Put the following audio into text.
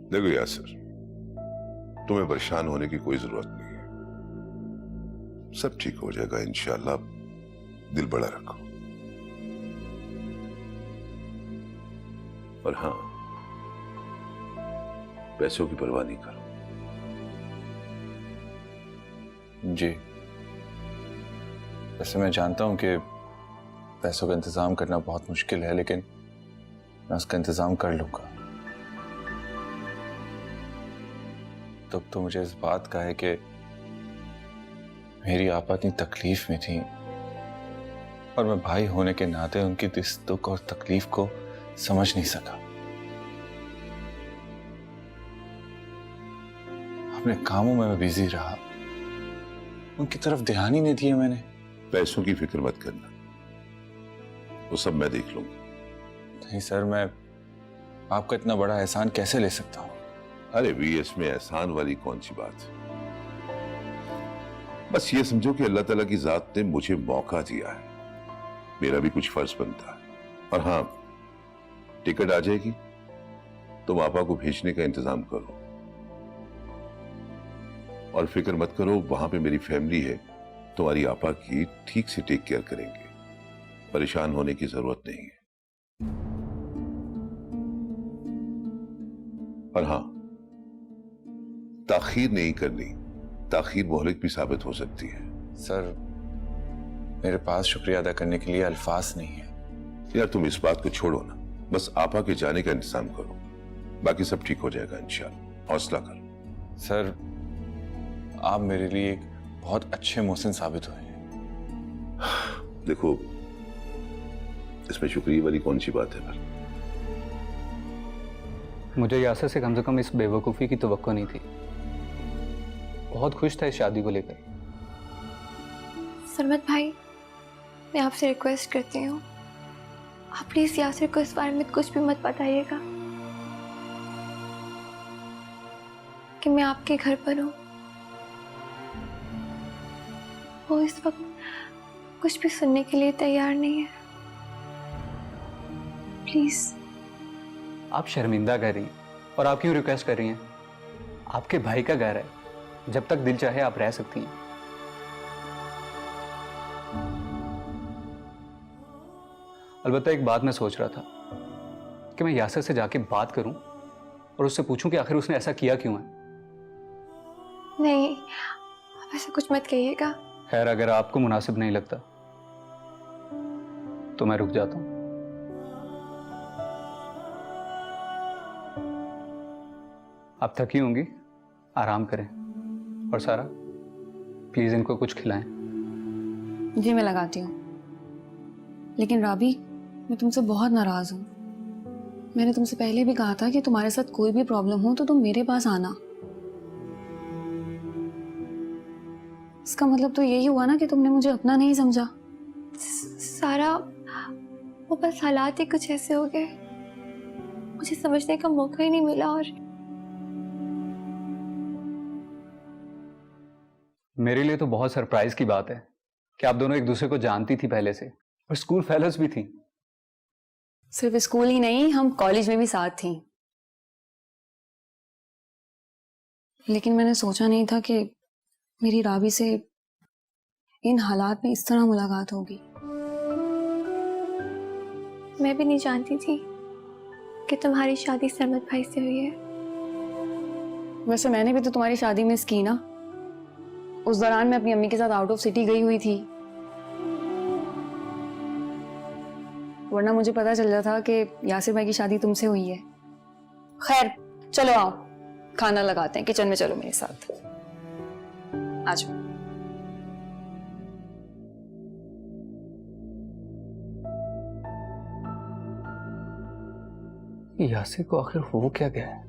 देखो यासिर, तुम्हें परेशान होने की कोई जरूरत नहीं है, सब ठीक हो जाएगा इंशाअल्लाह, दिल बड़ा रखो। और हाँ, पैसों की परवाह नहीं करो। जी, वैसे मैं जानता हूं कि पैसों का इंतजाम करना बहुत मुश्किल है, लेकिन मैं उसका इंतजाम कर लूंगा। तो मुझे इस बात का है कि मेरी आपा इतनी तकलीफ में थी और मैं भाई होने के नाते उनकी इस दुख और तकलीफ को समझ नहीं सका। अपने कामों में मैं बिजी रहा, उनकी तरफ ध्यान ही नहीं दिया मैंने। पैसों की फिक्र मत करना, वो सब मैं देख लूंगा। नहीं सर, मैं आपका इतना बड़ा एहसान कैसे ले सकता हूं? अरे भी इसमें एहसान वाली कौन सी बात है, बस ये समझो कि अल्लाह ताला की जात ने मुझे मौका दिया है, मेरा भी कुछ फर्ज बनता है। और हाँ, टिकट आ जाएगी, तुम आपा को भेजने का इंतजाम करो और फिक्र मत करो, वहां पे मेरी फैमिली है, तुम्हारी आपा की ठीक से टेक केयर करेंगे, परेशान होने की जरूरत नहीं है। और हाँ, ताखीर नहीं करनी, ताखीर मोहलिक भी साबित हो सकती है। सर, मेरे पास शुक्रिया अदा करने के लिए अल्फाज नहीं है। यार तुम इस बात को छोड़ो ना, बस आपा के जाने का इंतजाम करो, बाकी सब ठीक हो जाएगा इंशाअल्लाह, हौसला करो। सर, आप मेरे लिए एक बहुत अच्छे मोहसिन साबित हुए हैं। देखो, इसमें शुक्रिया वाली कौन सी बात है? मुझे यासिर से कम इस बेवकूफ़ी की तवक्को नहीं थी। बहुत खुश था इस शादी को लेकर। सरमत भाई, मैं आपसे रिक्वेस्ट करती हूँ, आप प्लीज यासिर को इस बारे में कुछ भी मत बताइएगा कि मैं आपके घर पर हूँ। वो इस वक्त कुछ भी सुनने के लिए तैयार नहीं है। प्लीज। आप शर्मिंदा कर रही हैं और आप क्यों रिक्वेस्ट कर रही हैं? आपके भाई का घर है, जब तक दिल चाहे आप रह सकती हैं। अलबत्ता एक बात मैं सोच रहा था कि मैं यासिर से जाके बात करूं और उससे पूछूं कि आखिर उसने ऐसा किया क्यों है। नहीं, आप ऐसा कुछ मत कहिएगा। खैर, अगर आपको मुनासिब नहीं लगता तो मैं रुक जाता हूं। आप थकी होंगी, आराम करें। और सारा, प्लीज इनको कुछ खिलाएं। जी मैं लगाती हूँ। लेकिन राबी, मैं तुमसे बहुत नाराज हूँ। मैंने तुमसे पहले भी कहा था कि तुम्हारे साथ कोई भी प्रॉब्लम हो तो तुम मेरे पास आना। इसका मतलब तो यही हुआ ना कि तुमने मुझे अपना नहीं समझा। सारा, वो बस हालात ही कुछ ऐसे हो गए, मुझे समझने का मौका ही नहीं मिला। और मेरे लिए तो बहुत सरप्राइज की बात है कि आप दोनों एक दूसरे को जानती थी पहले से और स्कूल फेलोज भी थी। सिर्फ स्कूल ही नहीं, हम कॉलेज में भी साथ थी। लेकिन मैंने सोचा नहीं था कि मेरी राबी से इन हालात में इस तरह मुलाकात होगी। मैं भी नहीं जानती थी कि तुम्हारी शादी सरमत भाई से हुई है। वैसे मैंने भी तो तुम्हारी शादी मिस की ना। उस दौरान मैं अपनी अम्मी के साथ आउट ऑफ सिटी गई हुई थी, वरना मुझे पता चल जाता था कि यासिर भाई की शादी तुमसे हुई है। खैर चलो आओ, खाना लगाते हैं। किचन में चलो मेरे साथ, आ जाओ। यासिर को आखिर हो क्या गया है?